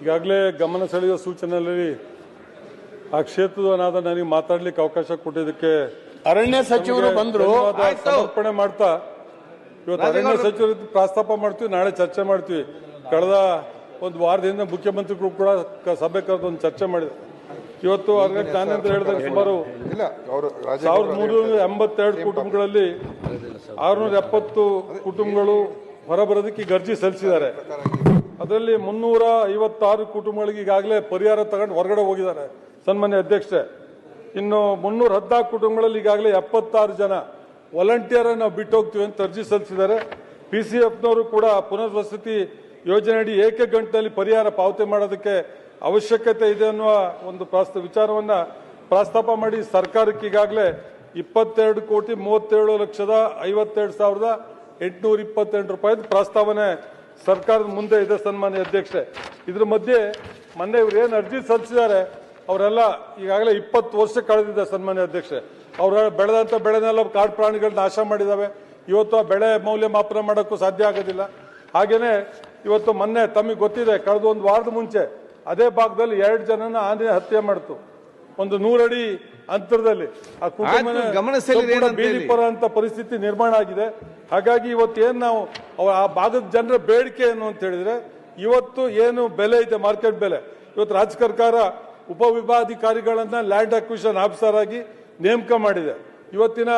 ಈಗಾಗಲೇ ಗಮನ ಸೆಳೆಯುವ ಸೂಚನೆಯಲ್ಲಿ ಆ ಕ್ಷೇತ್ರದವನಾದ ನನಗೆ ಮಾತಾಡ್ಲಿಕ್ಕೆ ಅವಕಾಶ ಕೊಟ್ಟಿದ್ದಕ್ಕೆ ಅರಣ್ಯ ಸಚಿವರು ಬಂದ್ರು, ಸಮರ್ಪಣೆ ಮಾಡ್ತಾ ಇವತ್ತು ಅರಣ್ಯ ಸಚಿವರು ಪ್ರಸ್ತಾಪ ಮಾಡ್ತೀವಿ, ನಾಳೆ ಚರ್ಚೆ ಮಾಡ್ತೀವಿ. ಕಳೆದ ಒಂದು ವಾರದಿಂದ ಮುಖ್ಯಮಂತ್ರಿಗಳು ಕೂಡ ಸಭೆ ಕರೆದು ಒಂದು ಚರ್ಚೆ ಮಾಡಿದ್ರು. ಇವತ್ತು ನಾನೆಂತ ಹೇಳಿದಾಗ ಸುಮಾರು 1382 ಕುಟುಂಬಗಳಲ್ಲಿ 670 ಕುಟುಂಬಗಳು ಹೊರಬರೋದಕ್ಕೆ ಅರ್ಜಿ ಸಲ್ಲಿಸಿದ್ದಾರೆ. ಅದರಲ್ಲಿ 356 ಕುಟುಂಬಗಳಿಗೆ ಈಗಾಗಲೇ ಪರಿಹಾರ ತಗೊಂಡು ಹೊರಗಡೆ ಹೋಗಿದ್ದಾರೆ ಸನ್ಮಾನ್ಯ ಅಧ್ಯಕ್ಷರೇ. ಇನ್ನು 314 ಕುಟುಂಬಗಳಲ್ಲಿ ಈಗಾಗಲೇ 76 ಜನ ವಾಲಂಟಿಯರ್ ನಾವು ಬಿಟ್ಟು ಹೋಗ್ತೀವಿ ಅಂತ ಅರ್ಜಿ ಸಲ್ಲಿಸಿದ್ದಾರೆ. PCFನವರು ಕೂಡ ಪುನರ್ವಸತಿ ಯೋಜನೆ ಅಡಿ ಏಕಗಂಟೆಯಲ್ಲಿ ಪರಿಹಾರ ಪಾವತಿ ಮಾಡೋದಕ್ಕೆ ಅವಶ್ಯಕತೆ ಇದೆ ಅನ್ನುವ ಒಂದು ವಿಚಾರವನ್ನ ಪ್ರಸ್ತಾಪ ಮಾಡಿ ಸರ್ಕಾರಕ್ಕೆ ಈಗಾಗಲೇ 22,37,52,828 ರೂಪಾಯಿ ಪ್ರಸ್ತಾವನೆ ಸರ್ಕಾರದ ಮುಂದೆ ಇದೆ ಸನ್ಮಾನ್ಯ ಅಧ್ಯಕ್ಷರೇ. ಇದ್ರ ಮಧ್ಯೆ ಮೊನ್ನೆ ಇವ್ರು ಏನು ಅರ್ಜಿ ಸಲ್ಲಿಸಿದ್ದಾರೆ ಅವರೆಲ್ಲ ಈಗಾಗಲೇ 20 ವರ್ಷ ಕಳೆದಿದೆ ಸನ್ಮಾನ್ಯ ಅಧ್ಯಕ್ಷರೇ. ಅವರ ಬೆಳೆದಂತ ಬೆಳೆನೆಲ್ಲ ಕಾಡು ಪ್ರಾಣಿಗಳು ನಾಶ ಮಾಡಿದಾವೆ. ಇವತ್ತು ಆ ಬೆಳೆ ಮೌಲ್ಯಮಾಪನ ಮಾಡೋಕ್ಕೂ ಸಾಧ್ಯ ಆಗೋದಿಲ್ಲ. ಹಾಗೇನೆ ಇವತ್ತು ಮೊನ್ನೆ ತಮಗೆ ಗೊತ್ತಿದೆ, ಕಳೆದ ಒಂದು ವಾರದ ಮುಂಚೆ ಅದೇ ಭಾಗದಲ್ಲಿ 2 ಜನನ ಆನೆ ಹತ್ಯೆ ಮಾಡ್ತು. ಒಂದು 100 ಅಡಿ ಅಂತರದಲ್ಲಿ ಆ ಕುಟುಂಬ ಬೀದಿ ಪರ ಅಂತ ಪರಿಸ್ಥಿತಿ ನಿರ್ಮಾಣ ಆಗಿದೆ. ಹಾಗಾಗಿ ಇವತ್ತು ಏನ್ ನಾವು ಆ ಭಾಗದ ಜನರ ಬೇಡಿಕೆ ಏನು ಅಂತ ಹೇಳಿದ್ರೆ, ಇವತ್ತು ಏನು ಬೆಲೆ ಇದೆ ಮಾರ್ಕೆಟ್ ಬೆಲೆ, ಇವತ್ತು ರಾಜ್ಯ ಸರ್ಕಾರ ಉಪವಿಭಾಗಾಧಿಕಾರಿಗಳನ್ನ ಲ್ಯಾಂಡ್ ಅಕ್ವಿಷನ್ ಆಫೀಸರ್ ಆಗಿ ನೇಮಕ ಮಾಡಿದೆ. ಇವತ್ತಿನ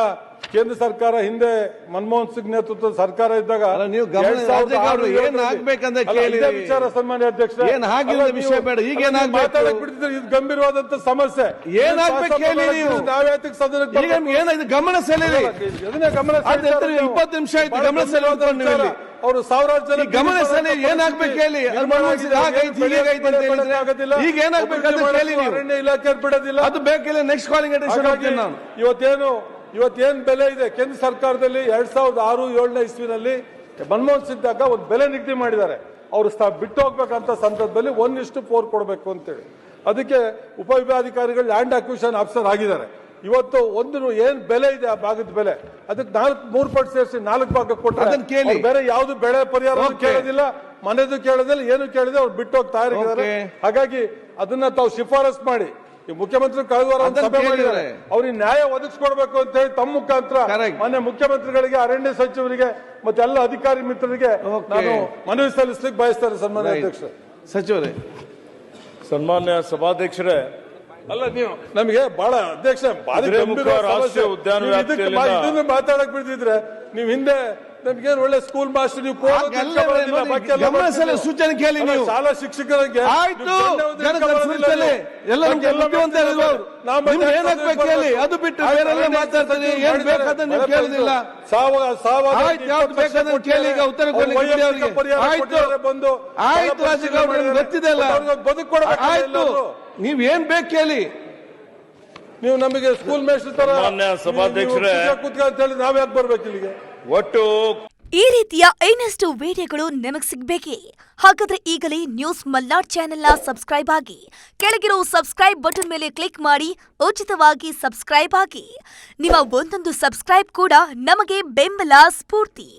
ಕೇಂದ್ರ ಸರ್ಕಾರ ಹಿಂದೆ ಮನಮೋಹನ್ ಸಿಂಗ್ ನೇತೃತ್ವದ ಸರ್ಕಾರ ಇದ್ದಾಗ ವಿಚಾರ ಸನ್ಮಾನ್ಯ ಅಧ್ಯಕ್ಷ ಮಾತಾಡಕ್ ಬಿಡ್ತಿದ್ರೆ ಇದು ಗಂಭೀರವಾದಂತ ಸಮಸ್ಯೆ. ಗಮನ ಸೆಳೆಯಿರಿ, 20 ನಿಮಿಷ ಆಯ್ತು. ಗಮನ ಸೆಳೆಯುವಂತ ಅವರು ಸಾವಿರಾರು ಜನ ಗಮನ ಸೆಳೆಯಿರಿ. ಏನಾಗ್ಬೇಕು ಹೇಳಿ, ಈಗ ಏನಾಗ್ಬೇಕಂತ ಕೇಳಿ. ಅರಣ್ಯ ಇಲಾಖೆ ಬಿಡೋದಿಲ್ಲ, ಅದು ಬೇಕಿಲ್ಲ. ನೆಕ್ಸ್ಟ್ ಕಾಲಿಂಗ್ ನಾನು ಇವತ್ತೇನು ಬೆಲೆ ಇದೆ ಕೇಂದ್ರ ಸರ್ಕಾರದಲ್ಲಿ 2006-2007 ಇಸ್ವಿನಲ್ಲಿ ಮನಮೋಹನ್ ಸಿಂಗ್ ದಾಗ ಒಂದು ಬೆಲೆ ನಿಗದಿ ಮಾಡಿದ್ದಾರೆ. ಅವರು ಬಿಟ್ಟು ಹೋಗ್ಬೇಕಂತ ಸಂದರ್ಭದಲ್ಲಿ 1:4 ಕೊಡಬೇಕು ಅಂತೇಳಿ. ಅದಕ್ಕೆ ಉಪವಿಭಾಗಾಧಿಕಾರಿಗಳು ಲ್ಯಾಂಡ್ ಅಕ್ವಿಷನ್ ಆಫೀಸರ್ ಆಗಿದ್ದಾರೆ. ಇವತ್ತು ಒಂದು ಏನ್ ಬೆಲೆ ಇದೆ ಆ ಭಾಗದ ಬೆಲೆ, ಅದಕ್ಕೆ 3 ಪಟ್ಟು ಸೇರಿಸಿ 4 ಭಾಗ ಕೊಟ್ಟರೆ ಬೇರೆ ಯಾವ್ದು ಬೆಳೆ ಪರಿಹಾರ ಕೇಳೋದಿಲ್ಲ, ಮನೆದು ಕೇಳೋದಿಲ್ಲ, ಏನು ಕೇಳಿದೆ ಅವ್ರು ಬಿಟ್ಟು ಹೋಗ್ತಾ ಇದ್ದಾರೆ. ಹಾಗಾಗಿ ಅದನ್ನ ತಾವು ಶಿಫಾರಸ್ ಮಾಡಿ ಮುಖ್ಯಮಂತ್ರಿ ಕಳೆದ ವಾರ ಸಭೆ ಮಾಡಿದ್ದಾರೆ. ಅವ್ರಿಗೆ ನ್ಯಾಯ ಒದಗಿಸ್ಕೊಡ್ಬೇಕು ಅಂತ ಹೇಳಿ ತಮ್ಮ ಮುಖಾಂತರ ಮಾನ್ಯ ಮುಖ್ಯಮಂತ್ರಿಗಳಿಗೆ, ಅರಣ್ಯ ಸಚಿವರಿಗೆ ಮತ್ತೆ ಎಲ್ಲ ಅಧಿಕಾರಿ ಮಿತ್ರರಿಗೆ ನಾನು ಮನವಿ ಸಲ್ಲಿಸಲಿಕ್ಕೆ ಬಯಸ್ತಾರೆ ಸನ್ಮಾನ್ಯ ಅಧ್ಯಕ್ಷರೇ. ಸಚಿವರೇ, ಸನ್ಮಾನ್ಯ ಸಭಾಧ್ಯಕ್ಷರೇ, ಅಲ್ಲ ನೀವು ನಮಗೆ ಬಹಳ ಅಧ್ಯಕ್ಷ ಇದನ್ನು ಮಾತಾಡಕ್ ಬಿಡ್ತಿದ್ರೆ ನೀವು ಹಿಂದೆ ನಮ್ಗೇನು ಒಳ್ಳೆ ಸ್ಕೂಲ್ ಮಾಸ್ಟರ್, ನೀವು ಸೂಚನೆ ಕೇಳಿ, ನೀವು ಶಾಲಾ ಶಿಕ್ಷಕರಿಗೆ ಕೇಳಿ, ಅದು ಬಿಟ್ಟು ಬೇರೆಲ್ಲ ಮಾತಾಡ್ತೀನಿ. ಏನ್ ಬೇಕಾದ್ರೆ ನೀವು ಕೇಳುದಿಲ್ಲ. ಕೇಳಿ, ಈಗ ಉತ್ತರ ಬಂದು ಆಯ್ತು. ರಾಜಗೌಡ ಗೊತ್ತಿದೆ ಅಲ್ಲ, ಆಯ್ತು. ನೀವ್ ಏನ್ ಬೇಕು ಕೇಳಿ. ನೀವು ನಮಗೆ ಸ್ಕೂಲ್ ಮೇಸ್ಟರ್ ತರ ಸಭಾಧ್ಯಕ್ಷರೇ ಅಂತ ಹೇಳಿ ನಾವ್ ಯಾಕೆ ಬರ್ಬೇಕು ಇಲ್ಲಿಗೆ? ಒಟ್ಟು ಈ ರೀತಿಯ ಇನ್ನಷ್ಟು ವಿಡಿಯೋಗಳು ನಿಮಗೆ ಸಿಗಬೇಕೇ? ಹಾಗಾದ್ರೆ ಈಗಲೇ ನ್ಯೂಸ್ ಮಲ್ನಾಡ್ ಚಾನೆಲ್ನ ಸಬ್ಸ್ಕ್ರೈಬ್ ಆಗಿ, ಕೆಳಗಿರೋ ಸಬ್ಸ್ಕ್ರೈಬ್ ಬಟನ್ ಮೇಲೆ ಕ್ಲಿಕ್ ಮಾಡಿ ಉಚಿತವಾಗಿ ಸಬ್ಸ್ಕ್ರೈಬ್ ಆಗಿ. ನಿಮ್ಮ ಒಂದೊಂದು ಸಬ್ಸ್ಕ್ರೈಬ್ ಕೂಡ ನಮಗೆ ಬೆಂಬಲ, ಸ್ಫೂರ್ತಿ.